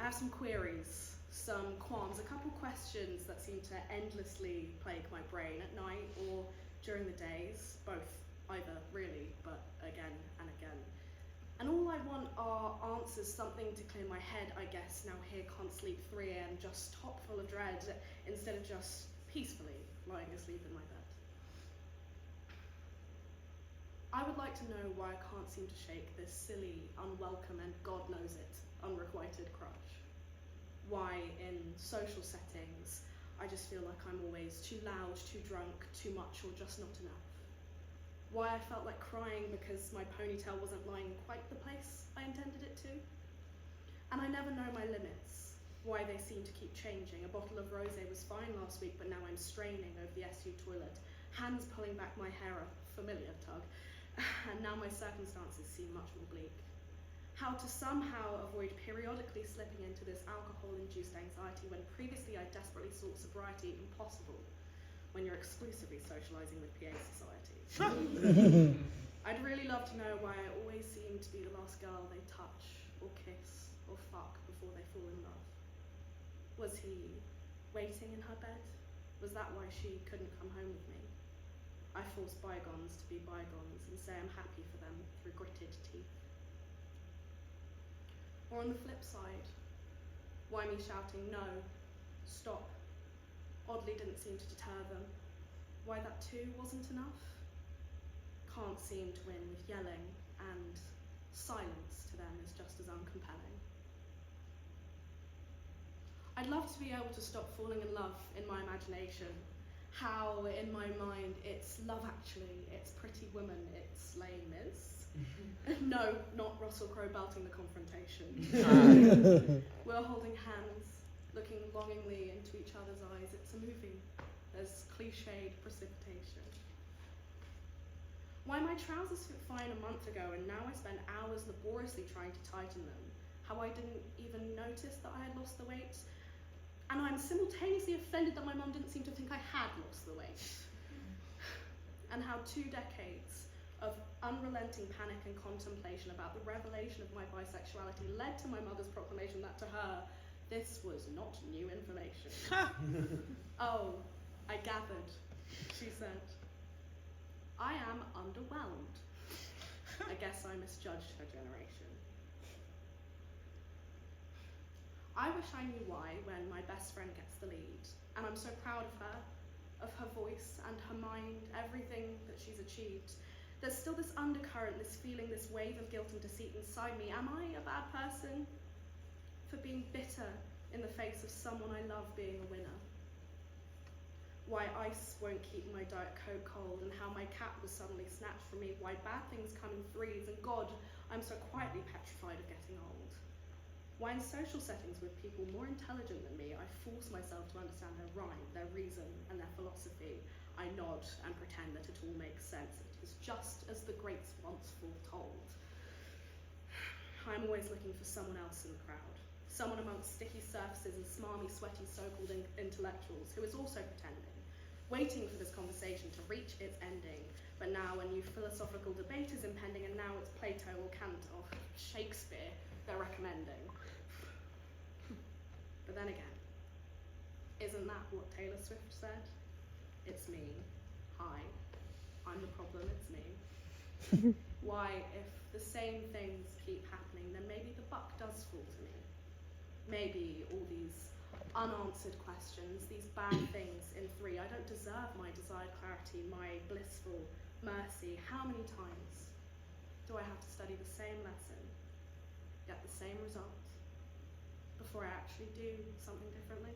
have some queries, some qualms, a couple questions that seem to endlessly plague my brain at night or during the days, both, either, really, but again and again. And all I want are answers, something to clear my head, I guess. Now here, can't sleep 3 AM, just top full of dread, instead of just peacefully lying asleep in my bed. I would like to know why I can't seem to shake this silly, unwelcome, and God knows it, unrequited crush. Why in social settings I just feel like I'm always too loud, too drunk, too much, or just not enough. Why I felt like crying because my ponytail wasn't lying in quite the place I intended it to. And I never know my limits, why they seem to keep changing. A bottle of rosé was fine last week, but now I'm straining over the SU toilet, hands pulling back my hair, a familiar tug, and now my circumstances seem much more bleak. How to somehow avoid periodically slipping into this alcohol-induced anxiety when previously I desperately sought sobriety, impossible when you're exclusively socialising with PA society. I'd really love to know why I always seem to be the last girl they touch, or kiss, or fuck before they fall in love. Was he waiting in her bed? Was that why she couldn't come home with me? I force bygones to be bygones and say I'm happy for them through gritted teeth. Or on the flip side, why me shouting no, stop, oddly didn't seem to deter them. Why that too wasn't enough? Can't seem to win with yelling, and silence to them is just as uncompelling. I'd love to be able to stop falling in love in my imagination. How in my mind it's Love Actually, it's Pretty Woman, it's Les Mis. No, not Russell Crowe belting the confrontation. We're holding hands, looking longingly into each other's eyes. It's a movie. There's cliched precipitation. Why my trousers fit fine a month ago and now I spend hours laboriously trying to tighten them. How I didn't even notice that I had lost the weight. And I'm simultaneously offended that my mum didn't seem to think I had lost the weight. And how 2 decades of unrelenting panic and contemplation about the revelation of my bisexuality led to my mother's proclamation that to her, this was not new information. Oh, I gathered, she said. I am underwhelmed. I guess I misjudged her generation. I wish I knew why when my best friend gets the lead, and I'm so proud of her voice and her mind, everything that she's achieved. There's still this undercurrent, this feeling, this wave of guilt and deceit inside me. Am I a bad person for being bitter in the face of someone I love being a winner? Why ice won't keep my Diet Coke cold, and how my cat was suddenly snatched from me, why bad things come in threes, and God, I'm so quietly petrified of getting old. Why in social settings with people more intelligent than me, I force myself to understand their rhyme, their reason, and their philosophy. I nod and pretend that it all makes sense. It is just as the greats once foretold. I'm always looking for someone else in the crowd. Someone amongst sticky surfaces and smarmy, sweaty so-called intellectuals who is also pretending, waiting for this conversation to reach its ending. But now a new philosophical debate is impending, and now it's Plato or Kant or Shakespeare they're recommending. But then again, isn't that what Taylor Swift said? It's me. Hi. I'm the problem, it's me. Why, if the same things keep happening, then maybe the buck does fall to me. Maybe all these unanswered questions, these bad things in 3, I don't deserve my desired clarity, my blissful mercy. How many times do I have to study the same lesson, get the same result, before I actually do something differently?